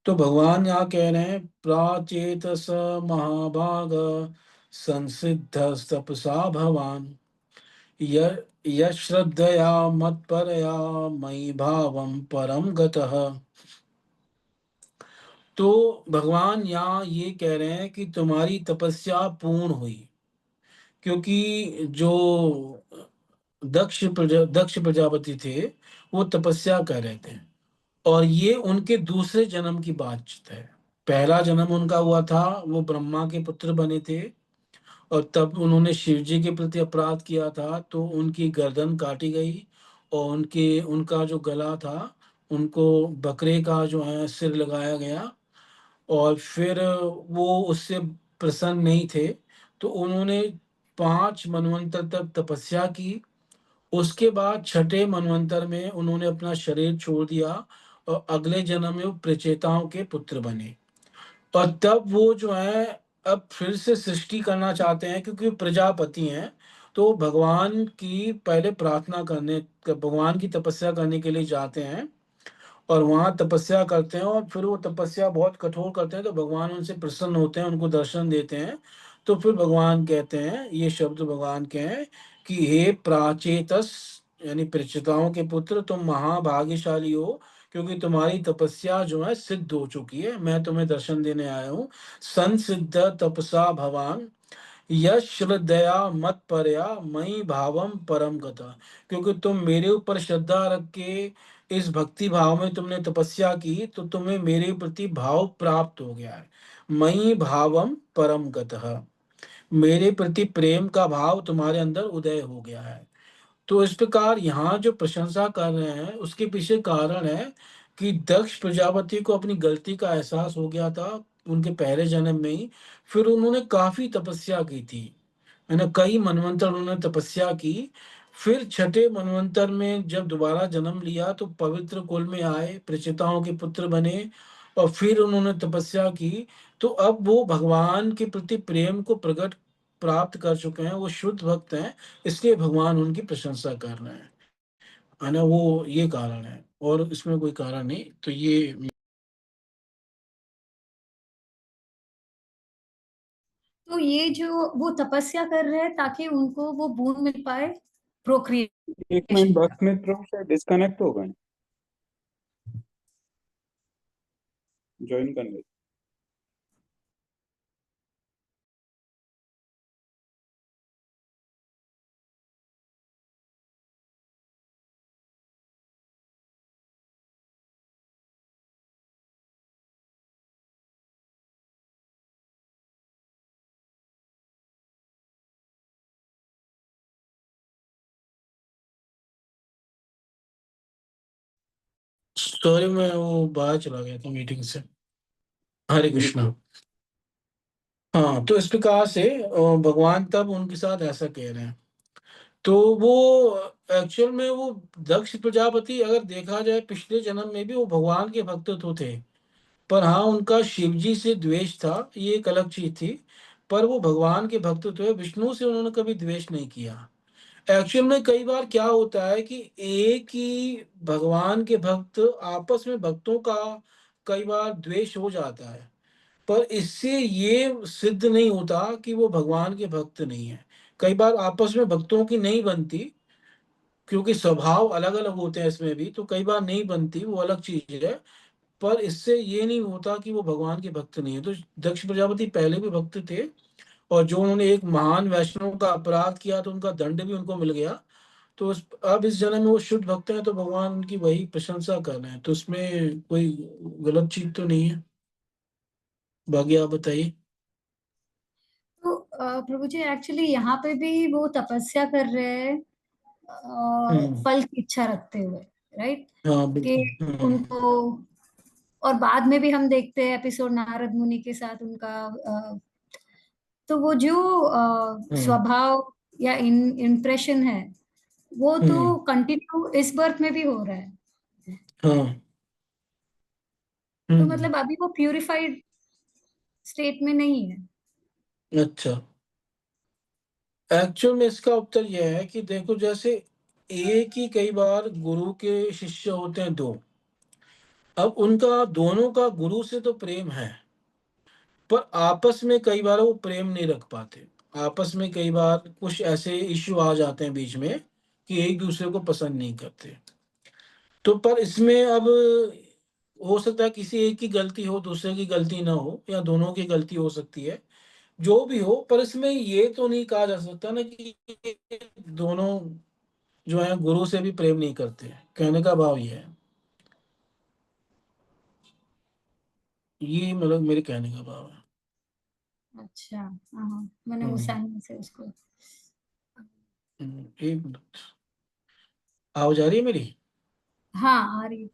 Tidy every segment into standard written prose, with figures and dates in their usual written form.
तो भगवान यहाँ कह रहे हैं प्राचेत स महाभाग संसिद्ध तपसा भवान यश्रद्धया मत्परया मयि भावम परम गतः। तो भगवान यहाँ ये कह रहे हैं कि तुम्हारी तपस्या पूर्ण हुई, क्योंकि जो दक्ष प्रजापति थे वो तपस्या कर रहे थे, और ये उनके दूसरे जन्म की बातचीत है। पहला जन्म उनका हुआ था, वो ब्रह्मा के पुत्र बने थे, और तब उन्होंने शिव जी के प्रति अपराध किया था, तो उनकी गर्दन काटी गई, और उनका जो गला था उनको बकरे का जो है सिर लगाया गया। और फिर वो उससे प्रसन्न नहीं थे, तो उन्होंने 5 मनवंतर तक तपस्या की। उसके बाद छठे मनवंतर में उन्होंने अपना शरीर छोड़ दिया, और अगले जन्म में वो प्रचेताओं के पुत्र बने। और तब वो जो है अब फिर से सृष्टि करना चाहते हैं, क्योंकि वो प्रजापति हैं। तो भगवान की पहले भगवान की तपस्या करने के लिए जाते हैं, और वहाँ तपस्या करते हैं, और फिर वो तपस्या बहुत कठोर करते हैं, तो भगवान उनसे प्रसन्न होते हैं, उनको दर्शन देते हैं। तो फिर भगवान कहते हैं, ये शब्द भगवान के हैं कि हे प्राचेतस, यानी प्रचेताओं के पुत्र, तुम महाभाग्यशाली हो, क्योंकि तुम्हारी तपस्या जो है सिद्ध हो चुकी है। मैं तुम्हें दर्शन देने आया हूँ। संसिद्ध तपसा भवान यश श्रद्धया मत परया मई भावम परम गता। क्योंकि तुम मेरे ऊपर श्रद्धा रख के इस भक्ति भाव में तुमने तपस्या की, तो तुम्हें मेरे प्रति भाव प्राप्त हो गया है। मई भावम परम गतः, मेरे प्रति प्रेम का भाव तुम्हारे अंदर उदय हो गया है। तो इस प्रकार यहाँ जो प्रशंसा कर रहे हैं उसके पीछे कारण है कि दक्ष प्रजापति को अपनी गलती का एहसास हो गया था उनके पहले जन्म में ही। फिर उन्होंने काफी तपस्या की थी, है ना, कई मनवंतर उन्होंने तपस्या की। फिर छठे मनवंतर में जब दोबारा जन्म लिया तो पवित्र कुल में आए, प्रचेताओं के पुत्र बने, और फिर उन्होंने तपस्या की। तो अब वो भगवान के प्रति प्रेम को प्रकट प्राप्त कर चुके हैं, वो शुद्ध भक्त हैं, इसलिए भगवान उनकी प्रशंसा कर रहे हैं, है ना। वो ये कारण है, और इसमें कोई कारण नहीं। तो ये तो ये जो वो तपस्या कर रहे हैं ताकि उनको वो बोन मिल पाए एक मिनट, प्रोक्रिएशन बस का। में प्रभु शायद डिस्कनेक्ट हो गए। ज्वाइन करने। सॉरी, मैं वो बाहर चला गया था मीटिंग से। हरे जी कृष्णा। प्रभु। हाँ, तो इस प्रकार से भगवान तब उनके साथ ऐसा कह रहे हैं। तो वो एक्चुअल में वो दक्ष प्रजापति, अगर देखा जाए पिछले जन्म में भी वो भगवान के भक्त तो थे, पर हाँ उनका शिव जी से द्वेष था, ये एक अलग चीज थी। पर वो भगवान के भक्त थे, विष्णु से उन्होंने कभी द्वेष नहीं किया। एक्चुअल में कई बार क्या होता है कि एक ही भगवान के भक्त आपस में भक्तों का कई बार द्वेष हो जाता है, पर इससे ये सिद्ध नहीं होता कि वो भगवान के भक्त नहीं है। कई बार आपस में भक्तों की नहीं बनती, क्योंकि स्वभाव अलग अलग होते हैं इसमें भी, तो कई बार नहीं बनती, वो अलग चीज है। पर इससे ये नहीं होता कि वो भगवान के भक्त नहीं है। तो दक्ष प्रजापति पहले भी भक्त थे, और जो उन्होंने एक महान वैष्णव का अपराध किया तो उनका दंड भी उनको मिल गया। तो अब इस जन्म में वो शुद्ध भक्त हैं, तो भगवान उनकी वही प्रशंसा कर रहे हैं, तो उसमें कोई गलत चीज तो नहीं है। बाकी आप बताइए। तो प्रभु जी एक्चुअली यहाँ पे भी वो तपस्या कर रहे हैं हम्म। फल की इच्छा रखते हुए, राइट? हाँ कि बिल्कुल। उनको, और बाद में भी हम देखते हैं एपिसोड नारद मुनि के साथ उनका तो वो जो हम्म। स्वभाव या इम्प्रेशन है वो हम्म। तो कंटिन्यू इस बर्थ में भी हो रहा है। हाँ। तो हम्म। मतलब अभी वो प्यूरिफाइड स्टेट में नहीं है। अच्छा, एक्चुअल में इसका उत्तर यह है कि देखो, जैसे एक ही कई बार गुरु के शिष्य होते हैं दो, अब उनका दोनों का गुरु से तो प्रेम है, पर आपस में कई बार वो प्रेम नहीं रख पाते। आपस में कई बार कुछ ऐसे इश्यू आ जाते हैं बीच में कि एक दूसरे को पसंद नहीं करते। तो पर इसमें अब हो सकता है किसी एक की गलती हो, दूसरे की गलती ना हो, या दोनों की गलती हो सकती है, जो भी हो, पर इसमें ये तो नहीं कहा जा सकता ना कि दोनों जो है गुरु से भी प्रेम नहीं करते। कहने का भाव ये है, ये मतलब मेरे कहने का भाव है। अच्छा, हाँ, मैंने उस हम्म, एंगल से उसको। एक मिनट, आवाज आ रही है मेरी? हाँ, आ रही है।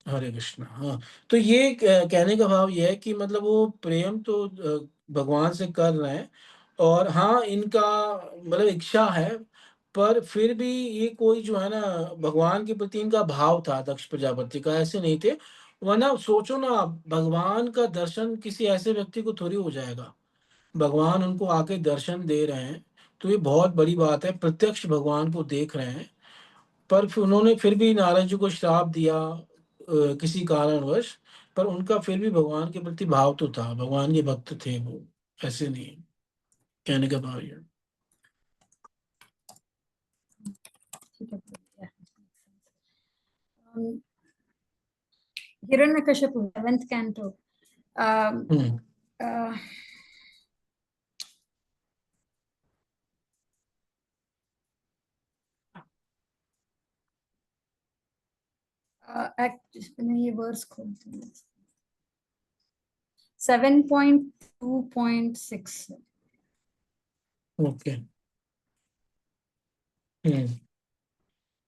हरे कृष्णा। हाँ, तो ये कहने का भाव ये है कि मतलब वो प्रेम तो भगवान से कर रहे हैं, और हाँ इनका मतलब इच्छा है, पर फिर भी ये कोई जो है ना, भगवान के प्रति इनका भाव था दक्ष प्रजापति का, ऐसे नहीं थे। वरना सोचो ना आप, भगवान का दर्शन किसी ऐसे व्यक्ति को थोड़ी हो जाएगा। भगवान उनको आके दर्शन दे रहे हैं, तो ये बहुत बड़ी बात है, प्रत्यक्ष भगवान को देख रहे हैं। पर फिर उन्होंने फिर भी नारद जी को श्राप दिया किसी कारणवश, पर उनका फिर भी भगवान के प्रति भाव तो था, भगवान के भक्त थे वो, ऐसे नहीं। कहने का भाव ये। ठीक है। Hiranyakashipu 11th canto. हम्म, uh, मैंने ये वर्स खोलती हूँ। 7.2.6. ओके। हम्म,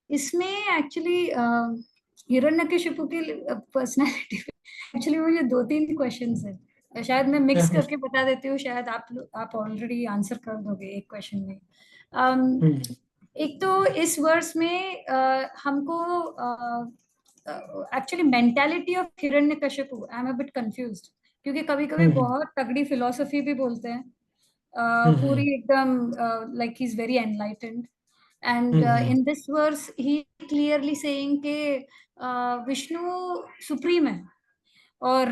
इसमें एक्चुअली हिरण्यकशिपु की पर्सनालिटी एक्चुअली मुझे 2-3 क्वेश्चंस है, शायद मैं मिक्स करके बता देती हूँ, शायद आप ऑलरेडी आंसर कर दोगे एक क्वेश्चन में। हम्म, एक तो इस वर्स में हमको actually mentality of Hiranyakashipu, I am a bit confused, क्योंकि कभी कभी हम्म, बहुत तगड़ी फिलोसफी भी बोलते हैं, हम्म, पूरी एकदम like he is very enlightened, and hmm, in this verse he clearly saying के विष्णु सुप्रीम है, और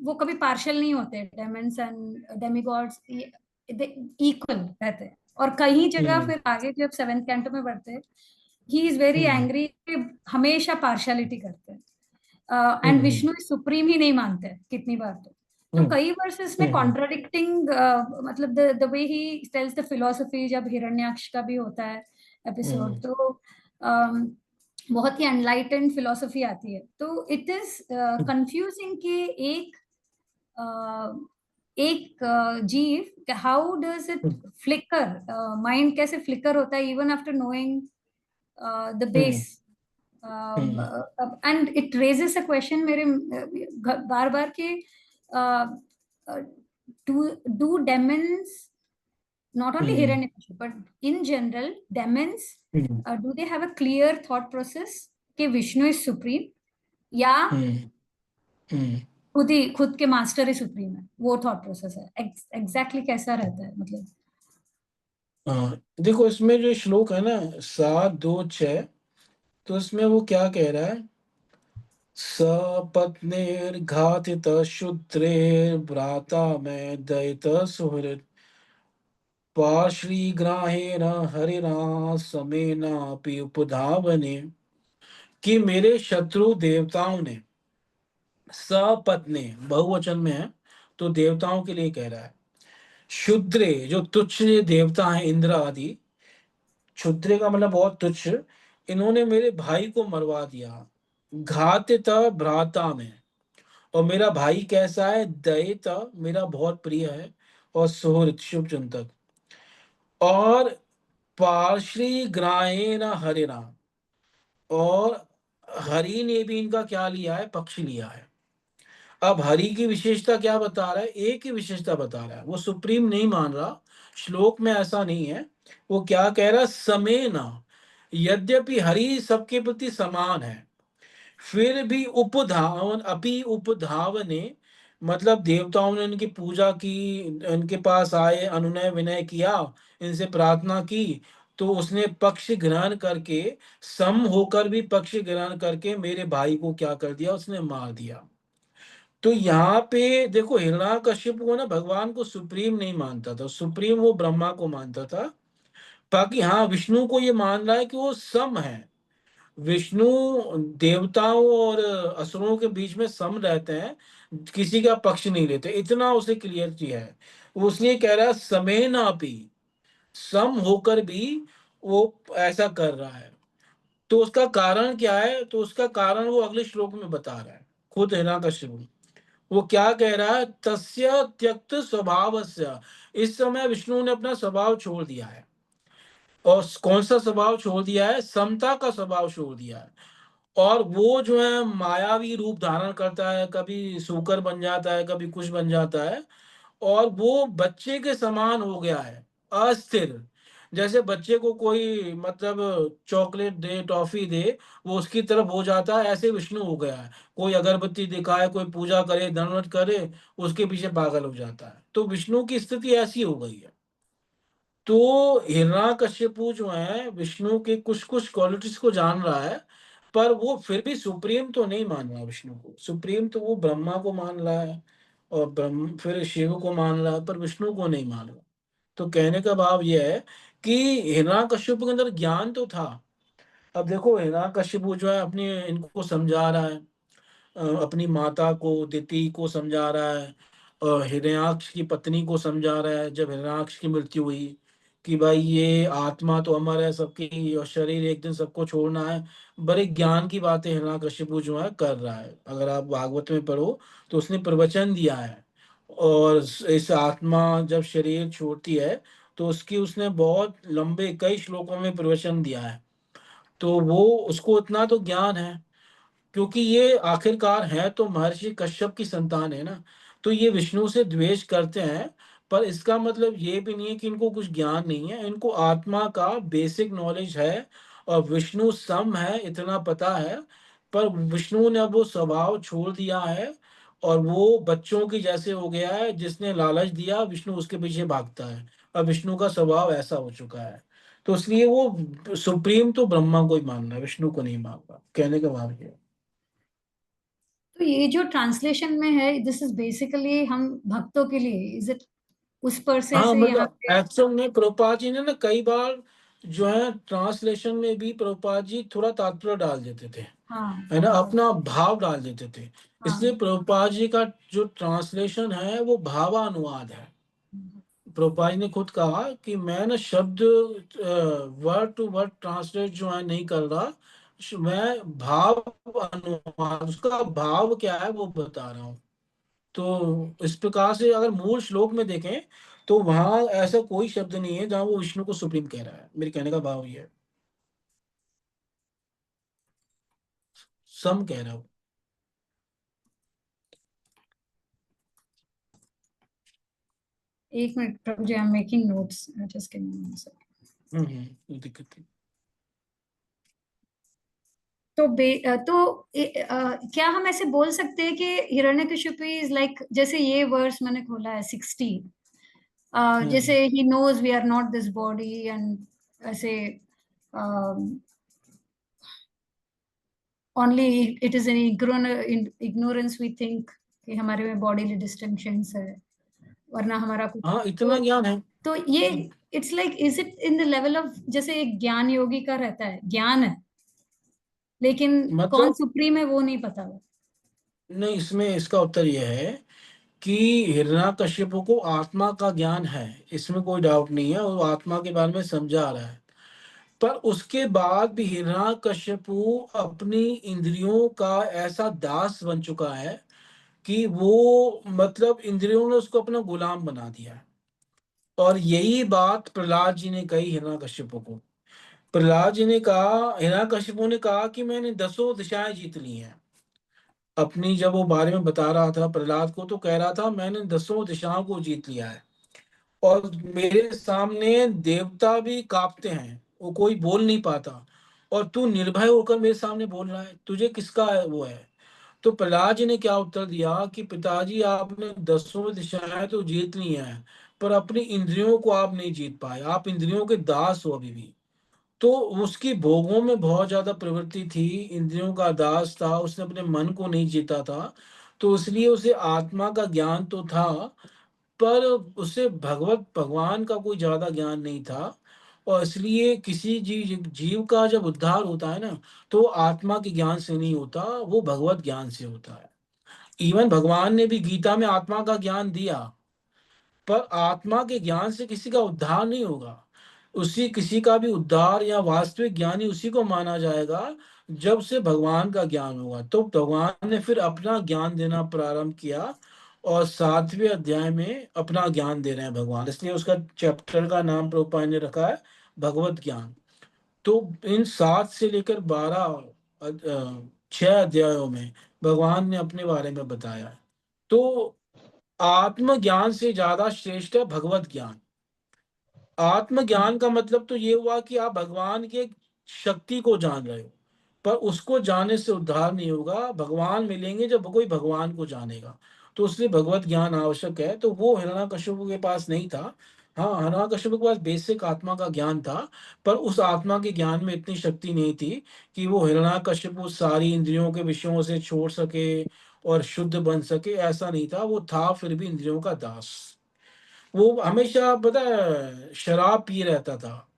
वो कभी पार्शियल नहीं होते, डेमन्स एंड डेमिगॉड्स इक्वल रहते हैं। और कई जगह हम्म, फिर आगे जब 7th कैंटो में बढ़ते हैं, ही इज वेरी हम्म, एंग्री, हमेशा पार्शियलिटी करते हैं, एंड हम्म, विष्णु सुप्रीम ही नहीं मानते कितनी बार। तो हम्म, कई वर्सेस में हम्म, कॉन्ट्राडिक्टिंग, मतलब the way he tells the philosophy, जब हिरण्याक्ष का भी होता है एपिसोड, हम्म, तो बहुत ही अनलाइटेंड फिलोसफी आती है, तो इट इज कंफ्यूजिंग कि एक जीव, how does it flicker, mind कैसे फ्लिकर होता है even after knowing the hmm, base, and it raises a question मेरे बार बार के, do demons, not only hmm, Hiranyakashipu, but in general, demons, hmm, do they have a clear thought process कि Vishnu is supreme, या हम्म, हम्म। खुद के master ही supreme है, वो थॉट प्रोसेस है एग्जैक्टली कैसा रहता है मतलब। हाँ, देखो इसमें जो श्लोक है ना, 7-2-6, तो इसमें वो क्या कह रहा है, सपत्नेर्घातितः शूद्रेर्भ्राता मे दयितः सुहृत् पार्श्वीग्राहेण हरिणा समेनापि उपधावने, कि मेरे शत्रु देवताओं ने, सपत्ने बहुवचन में है, तो देवताओं के लिए कह रहा है, शूद्रे जो तुच्छ देवता हैं इंद्र आदि, क्षुद्र का मतलब बहुत तुच्छ, इन्होंने मेरे भाई को मरवा दिया, घातित भ्राता में, और मेरा भाई कैसा है, दयित मेरा बहुत प्रिय है, और सुहृद शुभ चिंतक, और पार्श्वी ग्राएण हरिणा, और हरि ने भी इनका क्या लिया है, पक्ष लिया है। अब हरि की विशेषता क्या बता रहा है, एक ही विशेषता बता रहा है, वो सुप्रीम नहीं मान रहा, श्लोक में ऐसा नहीं है। वो क्या कह रहा है, समेना, यद्यपि हरि सबके प्रति समान है, फिर भी उपधावन, अपि उपधावने, मतलब देवताओं ने इनकी पूजा की, इनके पास आए, अनुनय विनय किया, इनसे प्रार्थना की, तो उसने पक्ष ग्रहण करके, सम होकर भी पक्ष ग्रहण करके मेरे भाई को क्या कर दिया, उसने मार दिया। तो यहाँ पे देखो, हिरण्यकश्यप को ना भगवान को सुप्रीम नहीं मानता था, सुप्रीम वो ब्रह्मा को मानता था। बाकी हाँ, विष्णु को ये मान रहा है कि वो सम है। विष्णु देवताओं और असुरों के बीच में सम रहते हैं, किसी का पक्ष नहीं लेते, इतना उसे क्लियर किया है। वो इसलिए कह रहा है समय ना भी, सम होकर भी वो ऐसा कर रहा है। तो उसका कारण क्या है, तो उसका कारण वो अगले श्लोक में बता रहा है खुद हिरण्यकश्यप। वो क्या कह रहा है, तस्य त्यक्त स्वभावस्य, इस समय विष्णु ने अपना स्वभाव छोड़ दिया है। और कौन सा स्वभाव छोड़ दिया है, समता का स्वभाव छोड़ दिया है। और वो जो है मायावी रूप धारण करता है, कभी सूकर बन जाता है, कभी कुछ बन जाता है। और वो बच्चे के समान हो गया है, अस्थिर। जैसे बच्चे को कोई मतलब चॉकलेट दे, टॉफी दे, वो उसकी तरफ हो जाता है, ऐसे विष्णु हो गया है। कोई अगरबत्ती दिखाए, कोई पूजा करे, दंडवत करे, उसके पीछे पागल हो जाता है। तो विष्णु की स्थिति ऐसी हो गई है। तो हिरण्यकश्यपु जो है विष्णु के कुछ कुछ क्वालिटीज को जान रहा है, पर वो फिर भी सुप्रीम तो नहीं मान रहा विष्णु को। सुप्रीम तो वो ब्रह्मा को मान रहा है, और ब्रह्म फिर शिव को मान रहा है, पर विष्णु को नहीं मान रहा। तो कहने का भाव यह है कि हिरण्यकश्यप के अंदर ज्ञान तो था। अब देखो, हिरण्यकश्यप जो है अपनी इनको समझा रहा है, अपनी माता को, दिति को समझा रहा है, और हिरण्याक्ष की पत्नी को समझा रहा है जब हिरण्याक्ष की मृत्यु हुई, कि भाई ये आत्मा तो अमर है सबकी, और शरीर एक दिन सबको छोड़ना है। बड़े ज्ञान की बातें हिरण्यकश्यप जो है कर रहा है। अगर आप भागवत में पढ़ो तो उसने प्रवचन दिया है। और इस आत्मा जब शरीर छोड़ती है तो उसकी उसने बहुत लंबे कई श्लोकों में प्रवचन दिया है। तो वो उसको इतना तो ज्ञान है, क्योंकि ये आखिरकार है तो महर्षि कश्यप की संतान है ना। तो ये विष्णु से द्वेष करते हैं, पर इसका मतलब ये भी नहीं है कि इनको कुछ ज्ञान नहीं है। इनको आत्मा का बेसिक नॉलेज है, और विष्णु सम है इतना पता है। पर विष्णु ने अब वो स्वभाव छोड़ दिया है, और वो बच्चों की जैसे हो गया है, जिसने लालच दिया विष्णु उसके पीछे भागता है। अब विष्णु का स्वभाव ऐसा हो चुका है। तो इसलिए वो सुप्रीम तो ब्रह्मा को ही मान रहा है, विष्णु को नहीं मान रहा, कहने का भाव ये है। तो ये जो ट्रांसलेशन में है, दिस इज बेसिकली हम भक्तों के लिए, इज इट उस पर हाँ, से यहाँ मतलब पे? एक्चुअल में प्रभुपाद जी ने ना कई बार जो है ट्रांसलेशन में भी प्रभुपाद जी थोड़ा तात्पर्य डाल देते थे, हाँ है ना, अपना भाव डाल देते थे। इसलिए हाँ। प्रभुपाद जी का जो ट्रांसलेशन है वो भावानुवाद है। प्रभुपाद जी ने खुद कहा कि मैं ना शब्द वर्ड टू वर्ड ट्रांसलेट जो है नहीं कर रहा, मैं भाव अनुवाद, उसका भाव क्या है वो बता रहा हूँ। तो इस प्रकार से अगर मूल श्लोक में देखें तो वहां ऐसा कोई शब्द नहीं है जहां वो विष्णु को सुप्रीम कह रहा है। मेरे कहने का भाव ये है, सम कह रहा हूँ। एक मिनट प्रभु जी, I am making notes, just give me one second. कोई दिक्कत नहीं। तो क्या हम ऐसे बोल सकते हैं कि हिरण्यकशिपु इज लाइक, जैसे ये वर्स मैंने खोला है 60, हम्म जैसे ही knows we are not this body, and ऐसे only it is in ignorance we think कि हमारे में बॉडीली डिस्टिंक्शंस है, वरना हमारा कुछ। हाँ, तो इतना ज्ञान है। तो ये it's like, is it in the level of, जैसे एक ज्ञान योगी का रहता है, ज्ञान है लेकिन कौन मतलब सुप्रीम है वो नहीं पता। नहीं, इसमें इसका उत्तर यह है कि हिरण्यकश्यप को आत्मा का ज्ञान है, इसमें कोई डाउट नहीं है, वो आत्मा के बारे में समझा रहा है। पर उसके बाद भी हिरण्यकश्यपु अपनी इंद्रियों का ऐसा दास बन चुका है कि वो मतलब इंद्रियों ने उसको अपना गुलाम बना दिया है। और यही बात प्रहलाद जी ने कही हिरण्यकश्यपु को। प्रहलाद जी ने कहा, हिरण्यकश्यपु ने कहा कि मैंने 10 दिशाएं जीत ली हैं। अपनी जब वो बारे में बता रहा था प्रहलाद को, तो कह रहा था मैंने 10 दिशाओं को जीत लिया है, और मेरे सामने देवता भी कांपते हैं, वो कोई बोल नहीं पाता, और तू निर्भय होकर मेरे सामने बोल रहा है, तुझे किसका है वो है। तो प्रहलाद जी ने क्या उत्तर दिया कि पिताजी, आपने 10 दिशाएं तो जीत ली हैं, पर अपनी इंद्रियों को आप नहीं जीत पाए, आप इंद्रियों के दास हो अभी भी। तो उसकी भोगों में बहुत ज्यादा प्रवृत्ति थी, इंद्रियों का दास था, उसने अपने मन को नहीं जीता था, तो इसलिए उसे आत्मा का ज्ञान तो था, पर उसे भगवान का कोई ज्यादा ज्ञान नहीं था। और इसलिए किसी जीव जीव का जब उद्धार होता है ना, तो आत्मा के ज्ञान से नहीं होता, वो भगवत ज्ञान से होता है। इवन भगवान ने भी गीता में आत्मा का ज्ञान दिया, पर आत्मा के ज्ञान से किसी का उद्धार नहीं होगा। उसी किसी का भी उद्धार या वास्तविक ज्ञानी उसी को माना जाएगा जब से भगवान का ज्ञान होगा। तो भगवान ने फिर अपना ज्ञान देना प्रारंभ किया, और 7वें अध्याय में अपना ज्ञान दे रहे हैं भगवान, इसलिए उसका चैप्टर का नाम प्रभुपाद ने रखा है भगवत ज्ञान। तो इन 7 से लेकर 12 6 अध्यायों में भगवान ने अपने बारे में बताया। तो आत्मज्ञान से ज्यादा श्रेष्ठ है भगवत ज्ञान। आत्मज्ञान का मतलब तो ये हुआ कि आप भगवान की एक शक्ति को जान रहे हो, पर उसको जानने से उद्धार नहीं होगा। भगवान मिलेंगे जब कोई भगवान को जानेगा, तो इसलिए भगवत ज्ञान आवश्यक है। तो वो हिरण्यकशिपु के पास नहीं था। हाँ, हिरण्यकशिपु के पास बेसिक आत्मा का ज्ञान था, पर उस आत्मा के ज्ञान में इतनी शक्ति नहीं थी कि वो हिरण्यकशिपु सारी इंद्रियों के विषयों से छोड़ सके और शुद्ध बन सके। ऐसा नहीं था, वो था फिर भी इंद्रियों का दास। वो हमेशा पता है शराब पी रहता था,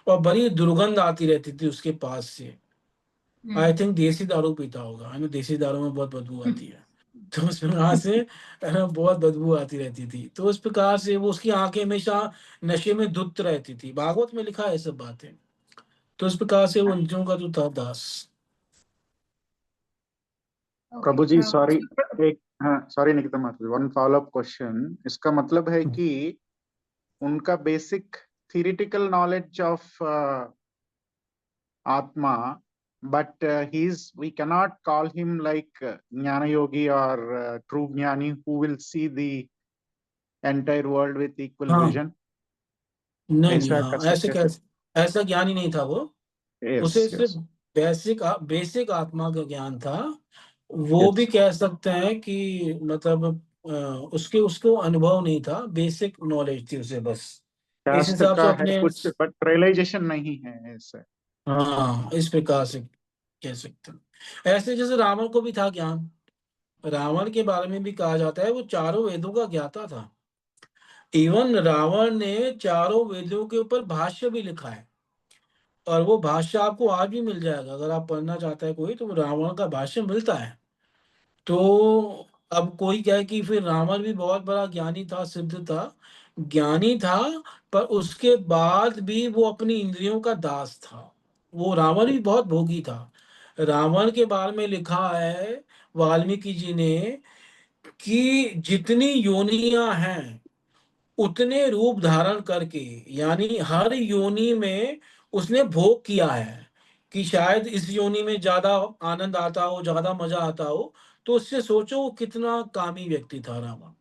और बड़ी दुर्गंध आती रहती थी उसके पास से। आई थिंक देसी दारू पीता होगा, है ना, देसी दारू में बहुत बदबू आती है। तो उस प्रकार से है ना, बहुत बदबू आती रहती थी। तो उस प्रकार से वो उसकी आंखें हमेशा नशे में धुत रहती थी, भागवत में लिखा है सब बातें। तो इस प्रकार से वो इंद्रियों का जो था दास। प्रभु जी सॉरी, एक हाँ सॉरी निकिता माता, वन फॉलो अप क्वेश्चन। इसका मतलब है कि उनका बेसिक थियरिटिकल नॉलेज ऑफ आत्मा, but we cannot call him like jnana yogi or true jnani who will see the entire world with equal हाँ, vision. नहीं नहीं, ऐसा कर हाँ, ऐसे सकते हैं? कैसे, ऐसा ज्ञान ही नहीं था वो। उसे Yes, सिर्फ yes, बेसिक आत्मा का ज्ञान था। वो भी yes. कह सकते हैं कि मतलब उसके उसको अनुभव नहीं था, बेसिक नॉलेज थी उसे बस। इस शास्त्र हिसाब से का है अपने, कुछ, but realization नहीं है ऐसा। हाँ, इस प्रकार से कह सकते हैं। ऐसे जैसे रावण को भी था ज्ञान। रावण के बारे में भी कहा जाता है वो चारों वेदों का ज्ञाता था। इवन रावण ने चारों वेदों के ऊपर भाष्य भी लिखा है, और वो भाष्य आपको आज भी मिल जाएगा। अगर आप पढ़ना चाहता है कोई, तो रावण का भाष्य मिलता है। तो अब कोई कहे कि फिर रावण भी बहुत बड़ा ज्ञानी था, सिद्ध था, ज्ञानी था, पर उसके बाद भी वो अपनी इंद्रियों का दास था। वो रावण भी बहुत भोगी था। रावण के बारे में लिखा है वाल्मीकि जी ने कि जितनी योनियां हैं उतने रूप धारण करके, यानी हर योनि में उसने भोग किया है कि शायद इस योनि में ज्यादा आनंद आता हो, ज्यादा मजा आता हो। तो उससे सोचो वो कितना कामी व्यक्ति था रावण।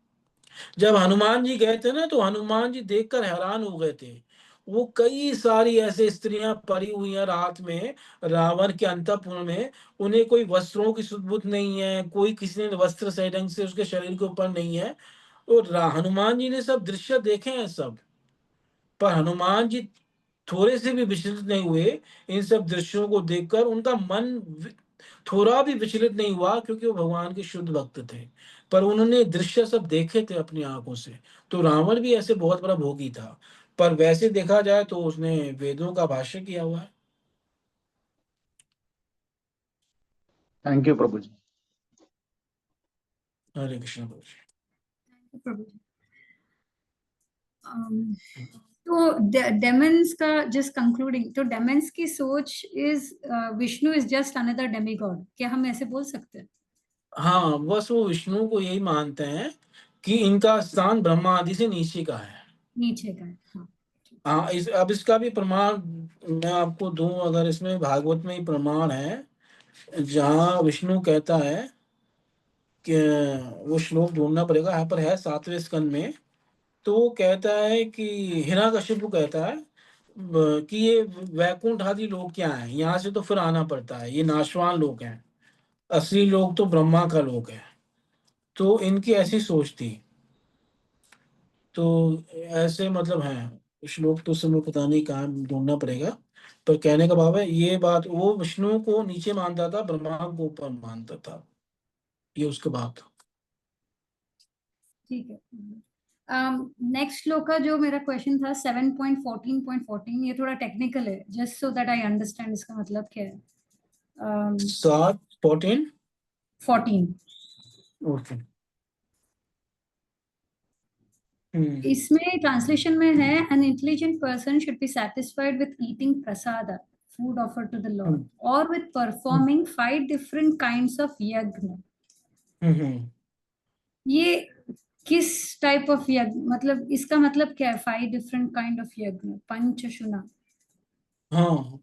जब हनुमान जी गए थे ना, तो हनुमान जी देखकर हैरान हो गए थे। वो कई सारी ऐसे स्त्रियां पड़ी हुई हैं रात में रावण के अंतपुर में, उन्हें कोई वस्त्रों की सुदबुद नहीं है, कोई किसी ने वस्त्र सही ढंग से उसके शरीर के ऊपर नहीं है। तो हनुमान जी ने सब दृश्य देखे हैं सब, पर हनुमान जी थोड़े से भी विचलित नहीं हुए। इन सब दृश्यों को देखकर उनका मन थोड़ा भी विचलित नहीं हुआ, क्योंकि वो भगवान के शुद्ध भक्त थे। पर उन्होंने दृश्य सब देखे थे अपनी आंखों से। तो रावण भी ऐसे बहुत बड़ा भोगी था, पर वैसे देखा जाए तो उसने वेदों का भाष्य किया हुआ है। थैंक यू प्रभु जी। हरे कृष्ण प्रभु जी। प्रभु जी। तो डेमन्स का जस्ट कंक्लूडिंग, तो डेमन्स की सोच is Vishnu is just another demigod, क्या हम ऐसे बोल सकते हैं? हाँ, बस वो विष्णु को यही मानते हैं कि इनका स्थान ब्रह्मा आदि से नीचे का है। नीचे का है, हाँ। हाँ, अब इसका भी प्रमाण मैं आपको दूं, अगर इसमें भागवत में ही प्रमाण है जहाँ विष्णु कहता है कि, वो श्लोक ढूंढना पड़ेगा, यहाँ पर है 7वें स्कंद में। तो वो कहता है कि हिरण्यकशिपु कहता है कि ये वैकुंठ आदि लोग क्या है, यहाँ से तो फिर आना पड़ता है, ये नाशवान लोग हैं, असली लोग तो ब्रह्मा का लोग है। तो इनकी ऐसी सोच थी। तो ऐसे मतलब है श्लोक, तो समय पता नहीं कहाँ ढूंढना पड़ेगा। पर कहने का भाव है ये बात, वो विष्णु को नीचे मानता था, ब्रह्मा को ऊपर मानता था, ये उसके बात। ठीक है। नेक्स्ट श्लोक का जो मेरा क्वेश्चन था 7.14.14, ये थोड़ा टेक्निकल है, just so that I understand इसका मतलब क्या है। 7:14। 14 ओके। इसमें ट्रांसलेशन में है, an intelligent person should be satisfied with eating prasad, food offer to the Lord, और with performing 5 different kinds of yajna. ये किस टाइप ऑफ यज्ञ, मतलब इसका मतलब क्या है 5 डिफरेंट काइंड ऑफ यज्ञ, पंचशुना। हाँ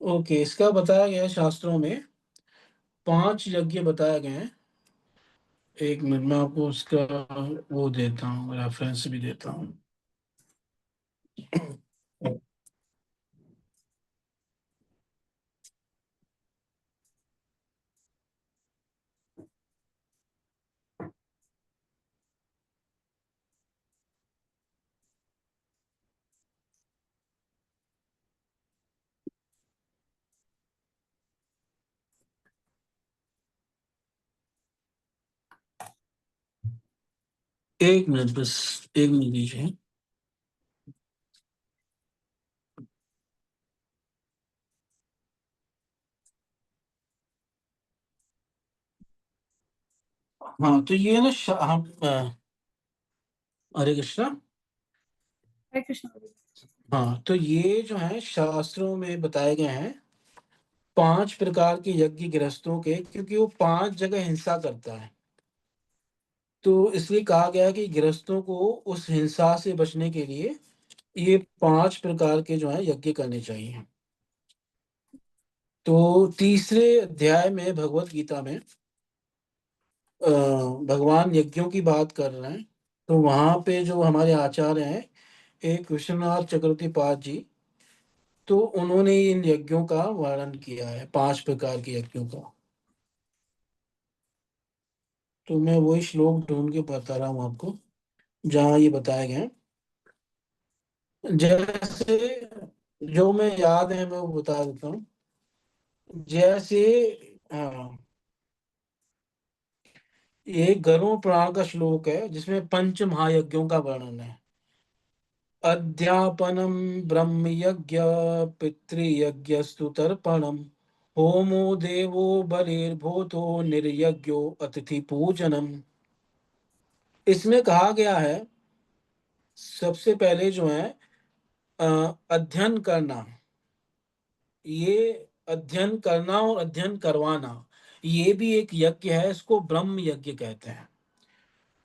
ओके, इसका बताया गया है शास्त्रों में 5 यज्ञ बताए गए हैं। एक मिनट में आपको उसका वो देता हूँ, रेफरेंस भी देता हूँ। एक मिनट, बस एक मिनट दीजिए। हाँ तो ये ना हरे कृष्णा। हरे कृष्ण। हाँ तो ये जो है शास्त्रों में बताए गए हैं 5 प्रकार के यज्ञ गृहस्थों के, क्योंकि वो 5 जगह हिंसा करता है, तो इसलिए कहा गया है कि गृहस्थों को उस हिंसा से बचने के लिए ये 5 प्रकार के जो है यज्ञ करने चाहिए। तो तीसरे अध्याय में भगवत गीता में भगवान यज्ञों की बात कर रहे हैं, तो वहां पे जो हमारे आचार्य हैं एक विश्वनाथ चक्रवर्ती पाद जी, तो उन्होंने इन यज्ञों का वर्णन किया है 5 प्रकार के यज्ञों का। तो मैं वही श्लोक ढूंढ के बता रहा हूँ आपको जहाँ ये बताए गए हैं। जैसे जो मैं याद है मैं वो बता देता हूँ। जैसे हाँ, ये गरुड़ पुराण का श्लोक है जिसमें पंच महायज्ञों का वर्णन है। अध्यापनम ब्रह्म यज्ञ, पितृयज्ञस्तु तर्पणम, होमो देवो बलिर्भूतो निर्यज्ञो अतिथि पूजनम। इसमें कहा गया है सबसे पहले जो है अध्ययन करना, ये अध्ययन करना और अध्ययन करवाना, ये भी एक यज्ञ है, इसको ब्रह्म यज्ञ कहते हैं।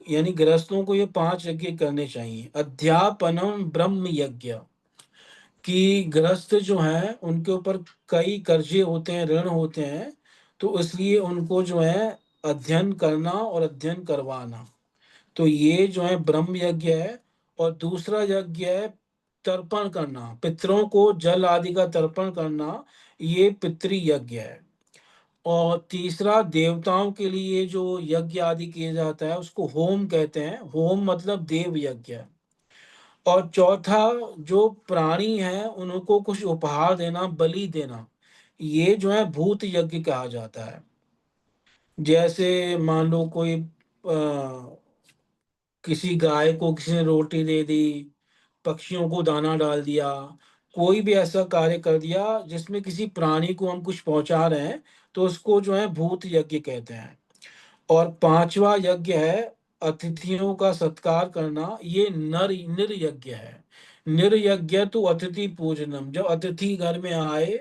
यानी गृहस्थों को ये 5 यज्ञ करने चाहिए। अध्यापनम ब्रह्म यज्ञ, कि गृहस्थ जो है उनके ऊपर कई कर्जे होते हैं, ऋण होते हैं, तो इसलिए उनको जो है अध्ययन करना और अध्ययन करवाना, तो ये जो है ब्रह्म यज्ञ है। और दूसरा यज्ञ है तर्पण करना, पितरों को जल आदि का तर्पण करना, ये पितृ यज्ञ है। और तीसरा देवताओं के लिए जो यज्ञ आदि किया जाता है उसको होम कहते हैं, होम मतलब देव यज्ञ। और चौथा जो प्राणी है उनको कुछ उपहार देना, बलि देना, ये जो है भूत यज्ञ कहा जाता है। जैसे मान लो कोई किसी गाय को किसी ने रोटी दे दी, पक्षियों को दाना डाल दिया, कोई भी ऐसा कार्य कर दिया जिसमें किसी प्राणी को हम कुछ पहुंचा रहे हैं, तो उसको जो है भूत यज्ञ कहते हैं। और 5वां यज्ञ है अतिथियों का सत्कार करना, ये नर यज्ञ है। निर यज्ञ तो अतिथि पूजनम, जब अतिथि घर में आए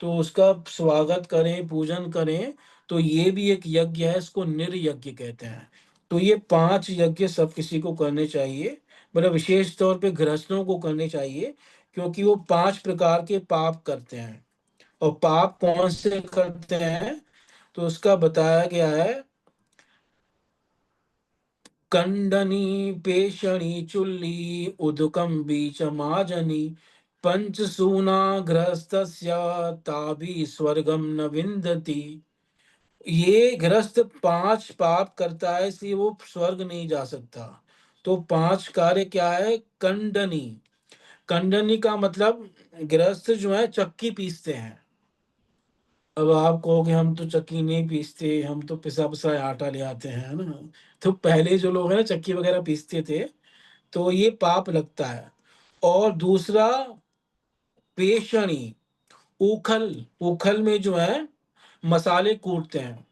तो उसका स्वागत करें, पूजन करें, तो ये भी एक यज्ञ है, इसको निर यज्ञ कहते हैं। तो ये 5 यज्ञ सब किसी को करने चाहिए, मतलब विशेष तौर पे गृहस्थों को करने चाहिए, क्योंकि वो 5 प्रकार के पाप करते हैं। और पाप कौन से करते हैं, तो उसका बताया गया है कंडनी पेषणी चुल्ली उदकम बीच माजनी, पंचसूना गृहस्थस्य ताभि स्वर्गम न विंदति। ये गृहस्थ 5 पाप करता है इसलिए वो स्वर्ग नहीं जा सकता। तो 5 कार्य क्या है, कंडनी, कंडनी का मतलब गृहस्थ जो है चक्की पीसते हैं। अब आप कहोगे हम तो चक्की नहीं पीसते, हम तो पिसा पिसाया आटा ले आते हैं, है ना। तो पहले जो लोग है ना चक्की वगैरह पीसते थे, तो ये पाप लगता है। और दूसरा पेशणी, ऊखल, ऊखल में जो है मसाले कूटते हैं,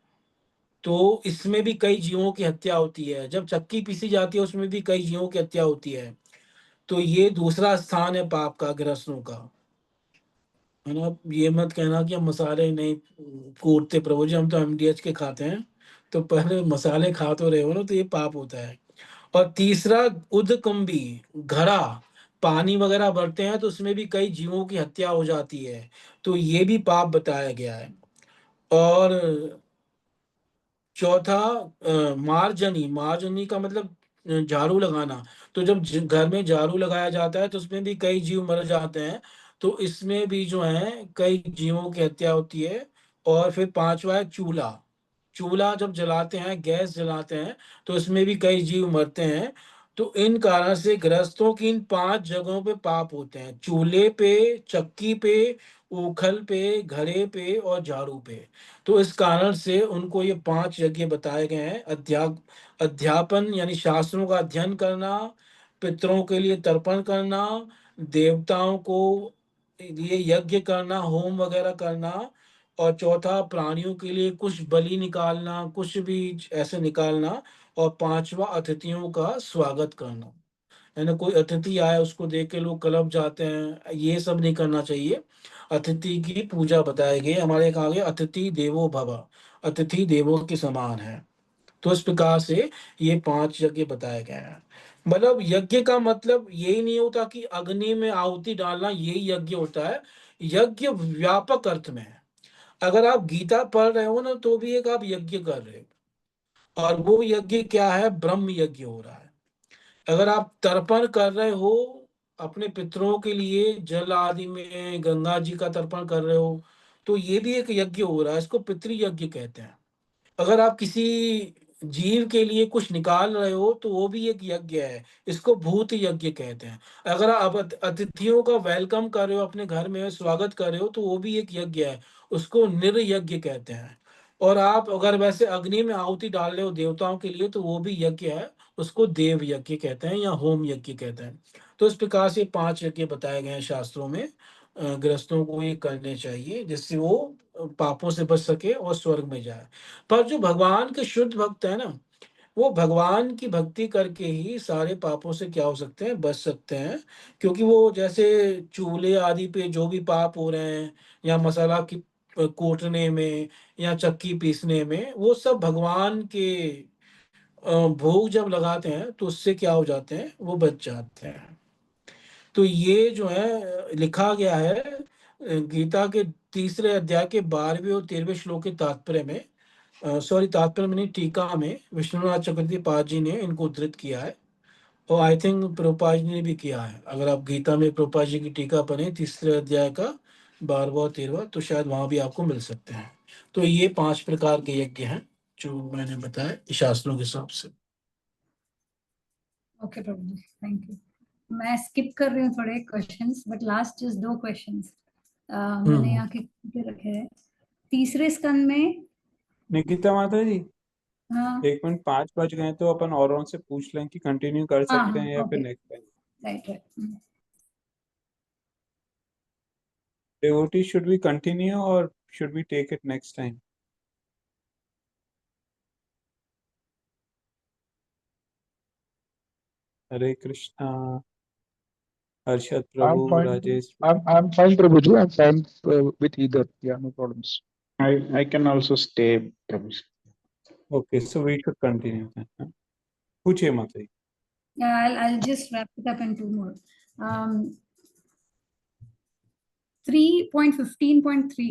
तो इसमें भी कई जीवों की हत्या होती है। जब चक्की पीसी जाती है उसमें भी कई जीवों की हत्या होती है। तो ये दूसरा स्थान है पाप का गृहस्थों का, है ना। ये मत कहना कि हम मसाले नहीं कूटते प्रभु जी, हम तो एमडीएच के खाते हैं। तो पहले मसाले खा तो रहे हो ना, तो ये पाप होता है। और तीसरा उदकुंभी, घड़ा, पानी वगैरह भरते हैं तो उसमें भी कई जीवों की हत्या हो जाती है, तो ये भी पाप बताया गया है। और चौथा मार्जनी, मार्जनी का मतलब झाड़ू लगाना। तो जब घर में झाड़ू लगाया जाता है तो उसमें भी कई जीव मर जाते हैं, तो इसमें भी जो है कई जीवों की हत्या होती है। और फिर पांचवा है चूल्हा, चूल्हा जब जलाते हैं, गैस जलाते हैं, तो इसमें भी कई जीव मरते हैं। तो इन कारण से गृहस्थों की इन 5 जगहों पे पाप होते हैं: चूल्हे पे, चक्की पे, ऊखल पे, घड़े पे और झाड़ू पे। तो इस कारण से उनको ये 5 यज्ञ बताए गए हैं। अध्यापन यानी शास्त्रों का अध्ययन करना, पितरों के लिए तर्पण करना, देवताओं को लिए यज्ञ करना, होम वगैरह करना, और चौथा प्राणियों के लिए कुछ बलि निकालना, कुछ भी ऐसे निकालना, और पांचवा अतिथियों का स्वागत करना। है ना, कोई अतिथि आए उसको देख के लोग क्लब जाते हैं, ये सब नहीं करना चाहिए। अतिथि की पूजा बताई गई, हमारे कहा गया अतिथि देवो भव, अतिथि देवों के समान है। तो इस प्रकार से ये 5 यज्ञ बताए गए हैं। मतलब यज्ञ का मतलब यही नहीं होता कि अग्नि में आहुति डालना यही यज्ञ होता है। यज्ञ व्यापक अर्थ में है। अगर आप गीता पढ़ रहे हो ना तो भी एक आप यज्ञ कर रहे हो, और वो यज्ञ क्या है? ब्रह्म यज्ञ हो रहा है। अगर आप तर्पण कर रहे हो अपने पितरों के लिए, जल आदि में गंगा जी का तर्पण कर रहे हो, तो ये भी एक यज्ञ हो रहा है, इसको पितृ यज्ञ कहते हैं। अगर आप किसी जीव के लिए कुछ निकाल रहे हो तो वो भी एक यज्ञ है, इसको भूत यज्ञ कहते हैं। अगर आप अतिथियों का वेलकम कर रहे हो, अपने घर में स्वागत कर रहे हो, तो वो भी एक यज्ञ है, उसको निर्यज्ञ कहते हैं। और आप अगर वैसे अग्नि में आहुति डाल रहे हो देवताओं के लिए, तो वो भी यज्ञ है, उसको देव यज्ञ कहते हैं या होम यज्ञ कहते हैं। तो इस प्रकार से 5 यज्ञ बताए गए हैं शास्त्रों में। गृहस्थों को ये करने चाहिए जिससे वो पापों से बच सके और स्वर्ग में जाए। पर जो भगवान के शुद्ध भक्त है ना, वो भगवान की भक्ति करके ही सारे पापों से क्या हो सकते हैं? बच सकते हैं। क्योंकि वो जैसे चूल्हे आदि पे जो भी पाप हो रहे हैं, या मसाला की कूटने में, या चक्की पीसने में, वो सब भगवान के भोग जब लगाते हैं तो उससे क्या हो जाते हैं? वो बच जाते हैं। तो ये जो है लिखा गया है गीता के 3रे अध्याय के 12वें और 13वें श्लोक के तात्पर्य में, सॉरी तात्पर्य में नहीं, टीका में विष्णुनाथ चक्रवर्ती पाद जी ने इनको उद्धृत किया है। और आई थिंक प्रभुपाद जी ने भी किया है। अगर आप गीता में प्रभुपाद जी की टीका पढ़ें 3रे अध्याय का 12वां और 13वां, तो शायद वहां भी आपको मिल सकते हैं। तो ये 5 प्रकार के यज्ञ हैं जो मैंने बताया शास्त्रों के हिसाब से। ओके प्रभु जी, थैंक यू। मैं स्किप कर रही हूँ थोड़े questions, but last just 2 questions मैंने यहाँ के रखे हैं। 3रे स्कंद में निकिता माता जी, हाँ 1 मिनट 5 बज गए तो अपन औरों से पूछ लें कि कंटिन्यू कर हाँ सकते हैं या हाँ फिर okay, next time. Right right. Devotee, should we continue or should we take it next time? Hare Krishna, Harshad I'm Prabhu, fine. Rajesh. I'm fine, Prabhuji. I'm fine with either. Yeah, no problems. I can also stay, Prabhuji. Okay, so we should continue then. huh? पूछिए माता जी। Yeah, I'll just wrap it up in 2 more. 3.15.3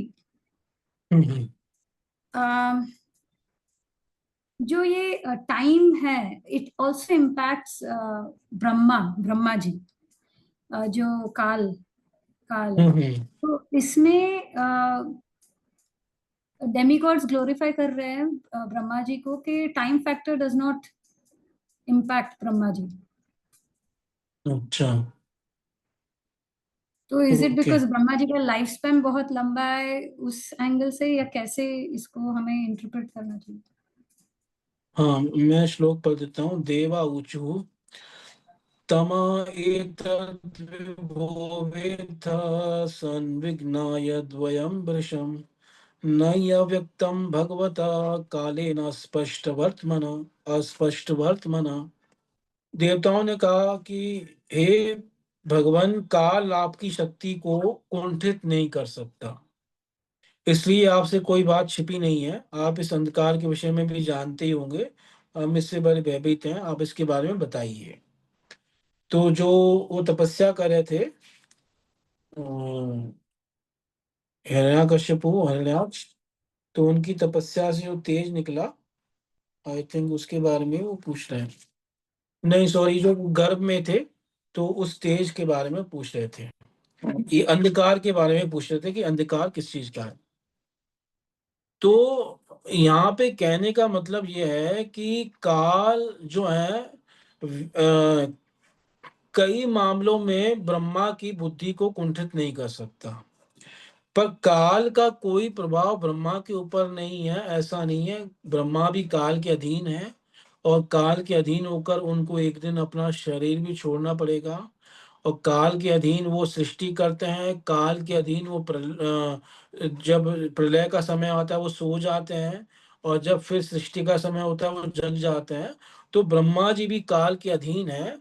जो ये time है, it also impacts Brahma ji, जो काल है। तो इसमें डेमिगॉड्स ग्लोरीफाई कर रहे हैं ब्रह्मा जी को कि time factor does not impact Brahma ji. अच्छा, तो is it okay because Brahma ji का लाइफ स्पैन बहुत लंबा है उस एंगल से, या कैसे इसको हमें इंटरप्रेट करना चाहिए? हाँ, मैं श्लोक पढ़ देता हूँ। देवा ऊचु तम एतद्विभोवेत्थ संविघ्नाय द्वयं वृषम् न व्यक्तम भगवता कालेन अस्पष्ट वर्तमना। देवताओं ने कहा कि हे भगवान, काल आपकी शक्ति को कुंठित नहीं कर सकता, इसलिए आपसे कोई बात छिपी नहीं है। आप इस अंधकार के विषय में भी जानते ही होंगे, हम इससे बड़े भयभीत हैं, आप इसके बारे में बताइए। तो जो वो तपस्या कर रहे थे, हिरण्यकश्यपु, हिरण्याक्ष, तो उनकी तपस्या से जो तेज निकला, आई थिंक उसके बारे में वो पूछ रहे हैं। नहीं सॉरी, जो गर्भ में थे तो उस तेज के बारे में पूछ रहे थे। ये अंधकार के बारे में पूछ रहे थे कि अंधकार किस चीज का है। तो यहाँ पे कहने का मतलब ये है कि काल जो है कई मामलों में ब्रह्मा की बुद्धि को कुंठित नहीं कर सकता, पर काल का कोई प्रभाव ब्रह्मा के ऊपर नहीं है, ऐसा नहीं है। ब्रह्मा भी काल के अधीन है, और काल के अधीन होकर उनको एक दिन अपना शरीर भी छोड़ना पड़ेगा। और काल के अधीन वो सृष्टि करते हैं, काल के अधीन वो जब प्रलय का समय आता है वो सो जाते हैं, और जब फिर सृष्टि का समय होता है वो जग जाते हैं। तो ब्रह्मा जी भी काल के अधीन है,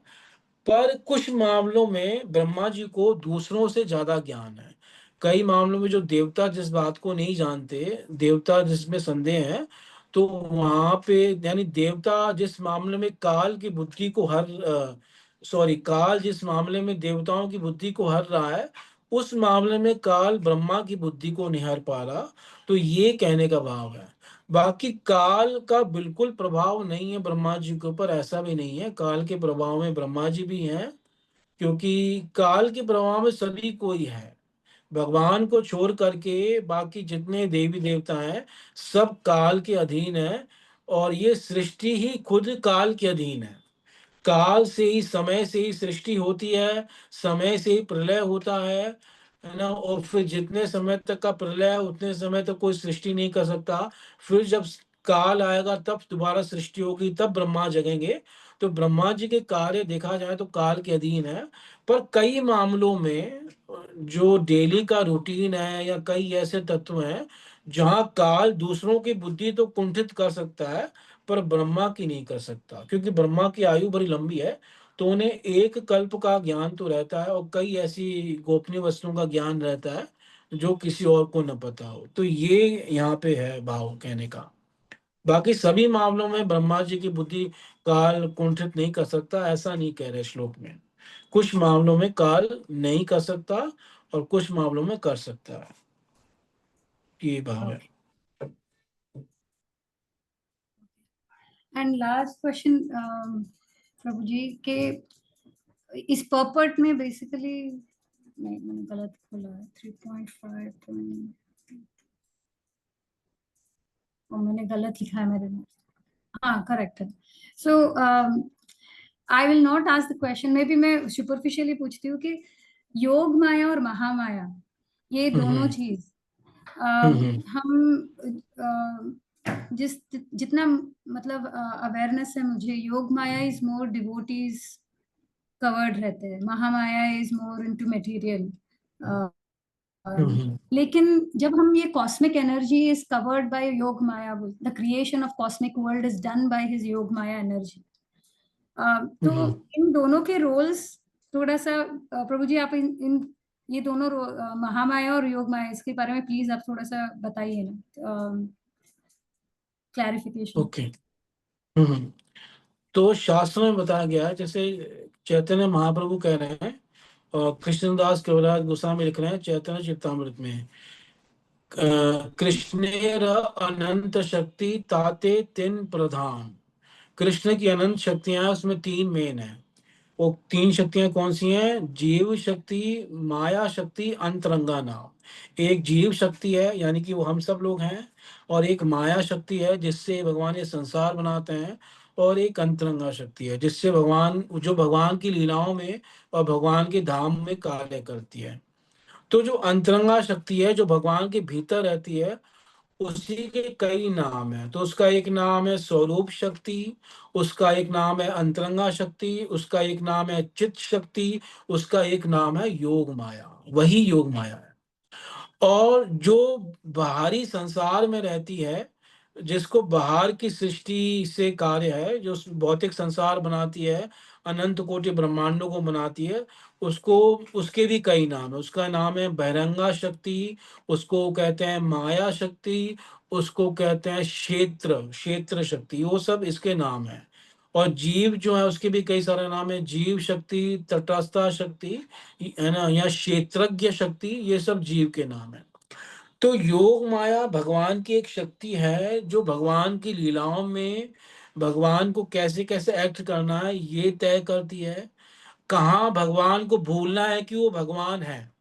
पर कुछ मामलों में ब्रह्मा जी को दूसरों से ज्यादा ज्ञान है। कई मामलों में जो देवता जिस बात को नहीं जानते, देवता जिसमें संदेह है, तो वहां पे यानी देवता जिस मामले में काल की बुद्धि को काल जिस मामले में देवताओं की बुद्धि को हर रहा है, उस मामले में काल ब्रह्मा की बुद्धि को नहीं हर पा रहा। तो ये कहने का भाव है। बाकी काल का बिल्कुल प्रभाव नहीं है ब्रह्मा जी के ऊपर, ऐसा भी नहीं है। काल के प्रभाव में ब्रह्मा जी भी हैं, क्योंकि काल के प्रभाव में सभी कोई है। भगवान को छोड़ करके बाकी जितने देवी देवता हैं सब काल के अधीन है, और ये सृष्टि ही खुद काल के अधीन है। काल से ही, समय से ही सृष्टि होती है, समय से ही प्रलय होता है ना। और फिर जितने समय तक का प्रलय है उतने समय तक कोई सृष्टि नहीं कर सकता। फिर जब काल आएगा तब दोबारा सृष्टि होगी, तब ब्रह्मा जगेंगे। तो ब्रह्मा जी के कार्य देखा जाए तो काल के अधीन है, पर कई मामलों में जो डेली का रूटीन है या कई ऐसे तत्व हैं जहाँ काल दूसरों की बुद्धि तो कुंठित कर सकता है, पर ब्रह्मा की नहीं कर सकता, क्योंकि ब्रह्मा की आयु बड़ी लंबी है। तो उन्हें एक कल्प का ज्ञान तो रहता है, और कई ऐसी गोपनीय वस्तुओं का ज्ञान रहता है जो किसी और को न पता हो। तो ये यहाँ पे है भाव कहने का। बाकी सभी मामलों में ब्रह्मा जी की बुद्धि काल कुंठित नहीं कर सकता, ऐसा नहीं कह रहे श्लोक में। कुछ मामलों में काल नहीं कर सकता और कुछ मामलों में कर सकता है, ये भाव है। एंड लास्ट क्वेश्चन प्रभु जी के, इस पर्पट में बेसिकली, नहीं मैंने गलत खोला है, 3.5 और मैंने गलत लिखा है मेरे में। हाँ करेक्ट है। So I will not ask the question, maybe मैं सुपरफिशियली पूछती हूँ कि योग माया और महामाया, ये दोनों चीज हम जितना मतलब अवेयरनेस है मुझे, Yogamaya is more devotees covered रहते हैं, Mahamaya is more into material. लेकिन जब हम ये cosmic energy is covered by Yogamaya, the creation of cosmic world is done by his Yogamaya energy. तो इन दोनों के रोल्स थोड़ा सा प्रभु जी आप इन ये दोनों महामाया और योग माया, इसके बारे में प्लीज आप थोड़ा सा बताइए ना, क्लैरिफिकेशन। ओके। तो शास्त्र में बताया गया है, जैसे चैतन्य महाप्रभु कह रहे हैं और कृष्णदास कविराज गोस्वामी लिख रहे हैं चैतन्य चरितामृत में, कृष्णेर अनंत शक्ति ताते तीन प्रधान। कृष्ण की अनंत शक्तियां, उसमें तीन मेन है। वो तीन शक्तियां कौन सी हैं? जीव शक्ति, माया शक्ति, अंतरंगा नाम। एक जीव शक्ति है, यानी कि वो हम सब लोग हैं, और एक माया शक्ति है जिससे भगवान ये संसार बनाते हैं, और एक अंतरंगा शक्ति है जिससे भगवान, जो भगवान की लीलाओं में और भगवान के धाम में कार्य करती है। तो जो अंतरंगा शक्ति है जो भगवान के भीतर रहती है, उसी के कई नाम है। तो उसका एक नाम है स्वरूप शक्ति, उसका एक नाम है अंतरंगा शक्ति, उसका एक नाम है चित शक्ति, उसका एक नाम है योग माया। वही योग माया है। और जो बाहरी संसार में रहती है, जिसको बाहर की सृष्टि से कार्य है, जो भौतिक संसार बनाती है, अनंत कोटि ब्रह्मांडों को बनाती है, उसको, उसके भी कई नाम है। उसका नाम है बहिरंगा शक्ति, उसको कहते हैं माया शक्ति, उसको कहते हैं क्षेत्र क्षेत्र शक्ति, वो सब इसके नाम है। और जीव जो है उसके भी कई सारे नाम है, जीव शक्ति, तटस्था शक्ति, है ना, या क्षेत्रज्ञ शक्ति, ये सब जीव के नाम है। तो योग माया भगवान की एक शक्ति है जो भगवान की लीलाओं में भगवान को कैसे कैसे एक्ट करना है ये तय करती है। कहाँ भगवान को भूलना है कि वो भगवान है,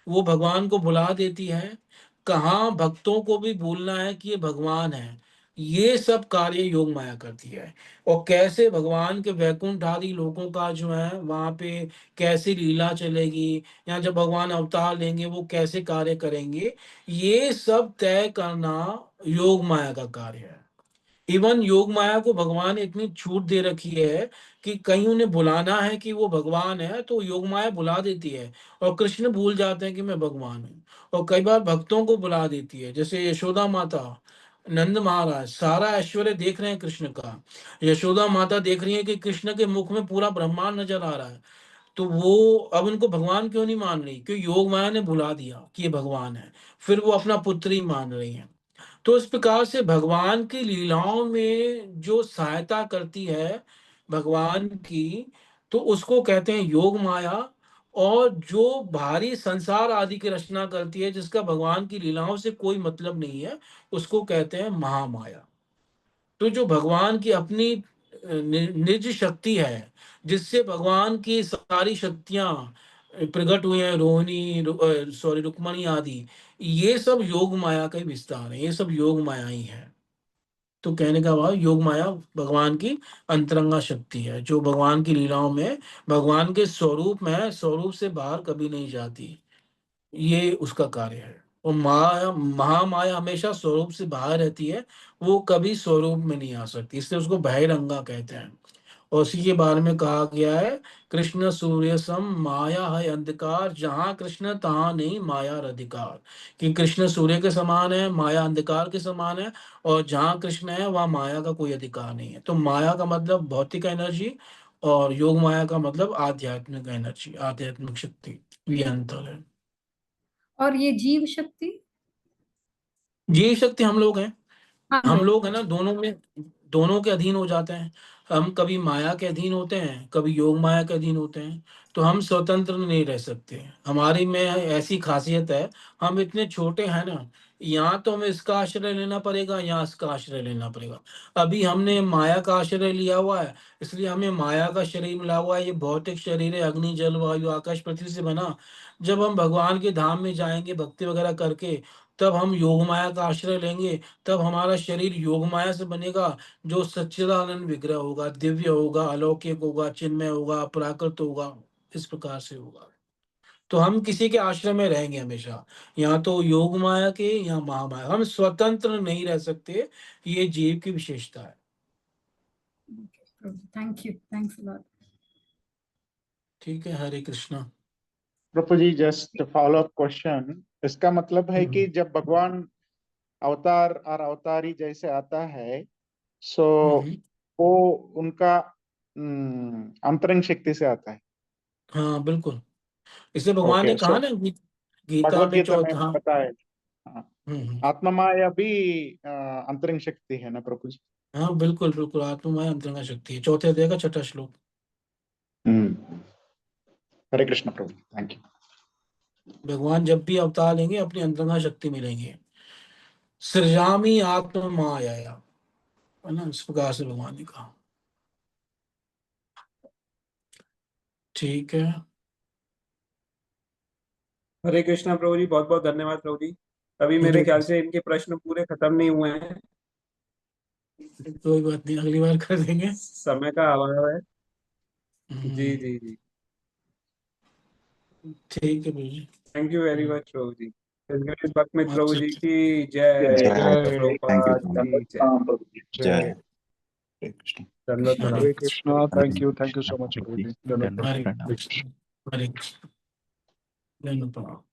वो भगवान को भुला देती है। कहाँ भक्तों को भी भूलना है कि ये भगवान है, ये सब कार्य योग माया करती है। और कैसे भगवान के वैकुंठ आदि लोगों का जो है वहां पे कैसे लीला चलेगी, या जब भगवान अवतार लेंगे वो कैसे कार्य करेंगे, ये सब तय करना योग माया का कार्य है। इवन योग माया को भगवान ने इतनी छूट दे रखी है कि कहीं उन्हें बुलाना है कि वो भगवान है तो योग माया बुला देती है, और कृष्ण भूल जाते हैं कि मैं भगवान हूँ। और कई बार भक्तों को बुला देती है, जैसे यशोदा माता, नंद महाराज सारा ऐश्वर्य देख रहे हैं कृष्ण का, यशोदा माता देख रही है कि कृष्ण के मुख में पूरा ब्रह्मांड नजर आ रहा है, तो वो अब उनको भगवान क्यों नहीं मान रही, क्योंकि योग माया ने बुला दिया कि ये भगवान है, फिर वो अपना पुत्र ही मान रही है। तो इस प्रकार से भगवान की लीलाओं में जो सहायता करती है भगवान की, तो उसको कहते हैं योग माया। और जो भारी संसार आदि की रचना करती है, जिसका भगवान की लीलाओं से कोई मतलब नहीं है, उसको कहते हैं महामाया। तो जो भगवान की अपनी निज शक्ति है, जिससे भगवान की सारी शक्तियां प्रकट हुई हैं, रोहिणी, सॉरी, रुक्मणी आदि, ये सब योग माया का ही विस्तार है, ये सब योग माया ही है। तो कहने का भाव, योग माया भगवान की अंतरंगा शक्ति है जो भगवान की लीलाओं में भगवान के स्वरूप में है, स्वरूप से बाहर कभी नहीं जाती, ये उसका कार्य है। और माया, महामाया हमेशा स्वरूप से बाहर रहती है, वो कभी स्वरूप में नहीं आ सकती, इसलिए उसको बहिरंगा कहते हैं। और उसी के बारे में कहा गया है, कृष्ण सूर्य सम माया है अंधकार, जहां कृष्ण तहां नहीं माया अधिकार। कि कृष्ण सूर्य के समान है, माया अंधकार के समान है, और जहां कृष्ण है वहां माया का कोई अधिकार नहीं है। तो माया का मतलब भौतिक एनर्जी, और योग माया का मतलब आध्यात्मिक एनर्जी, आध्यात्मिक शक्ति, ये अंतर है। और ये जीव शक्ति ये शक्ति हम लोग हैं, हम लोग है ना, अच्छा। दोनों में, दोनों के अधीन हो जाते हैं। हम कभी माया के अधीन होते हैं, कभी योग माया के अधीन होते हैं। तो हम स्वतंत्र नहीं रह सकते, हमारी में ऐसी खासियत है, हम इतने छोटे हैं ना, यहाँ तो हमें इसका आश्रय लेना पड़ेगा, यहाँ इसका आश्रय लेना पड़ेगा। अभी हमने माया का आश्रय लिया हुआ है, इसलिए हमें माया का शरीर मिला हुआ है, ये भौतिक शरीर है, अग्नि जल वायु आकाश पृथ्वी से बना। जब हम भगवान के धाम में जाएंगे भक्ति वगैरह करके, तब हम योग माया का आश्रय लेंगे, तब हमारा शरीर योग माया से बनेगा, जो सच्चिदानंद विग्रह होगा, दिव्य होगा, अलौकिक होगा, चिन्मय होगा, प्राकृत होगा, इस प्रकार से होगा। तो हम किसी के आश्रय में रहेंगे हमेशा, या तो योग माया के या महामाया, हम स्वतंत्र नहीं रह सकते, ये जीव की विशेषता है। Thank you, thanks a lot. ठीक है, हरे कृष्णा। प्रभु जी, जस्ट फॉलो अप क्वेश्चन, इसका मतलब है कि जब भगवान अवतार और अवतारी जैसे आता है, सो वो उनका अंतरंग शक्ति से आता है। हाँ बिल्कुल, इसे भगवान ने ओके, कहा सो ना गीता भगवत में गीता में चौथा। पता है। हाँ, हम्म। आत्मा माया भी अंतरंग शक्ति है ना प्रभु जी? हाँ बिल्कुल बिल्कुल, आत्मा अंतरंगा शक्ति है, चौथे अध्याय का छठा श्लोक। हरे कृष्ण प्रभु, थैंक यू। भगवान जब भी अवतार लेंगे अपनी अंतरंगा शक्ति मिलेंगे, सृजामी आत्म माया, है ना, इस प्रकार से भगवान ने कहा। ठीक है, हरे कृष्णा प्रभु जी, बहुत बहुत धन्यवाद प्रभु जी। अभी मेरे ख्याल से इनके प्रश्न पूरे खत्म नहीं हुए हैं, कोई बात नहीं, अगली बार कर देंगे। समय का अभाव है। जी हम्म, जी जी। ठीक है भाई। थैंक यू वेरी मच प्रभु जी। ग्रेट भक्तमित अच्छा, प्रभु जी की जय। जय। प्रभुपाद की जय। जय। हरे कृष्ण। धन्यवाद प्रणाम। Hare Krishna. Thank you so much, Prabhuji. धन्यवाद हरे प्रणाम। कृष्ण, हरे कृष्ण, धन्यवाद।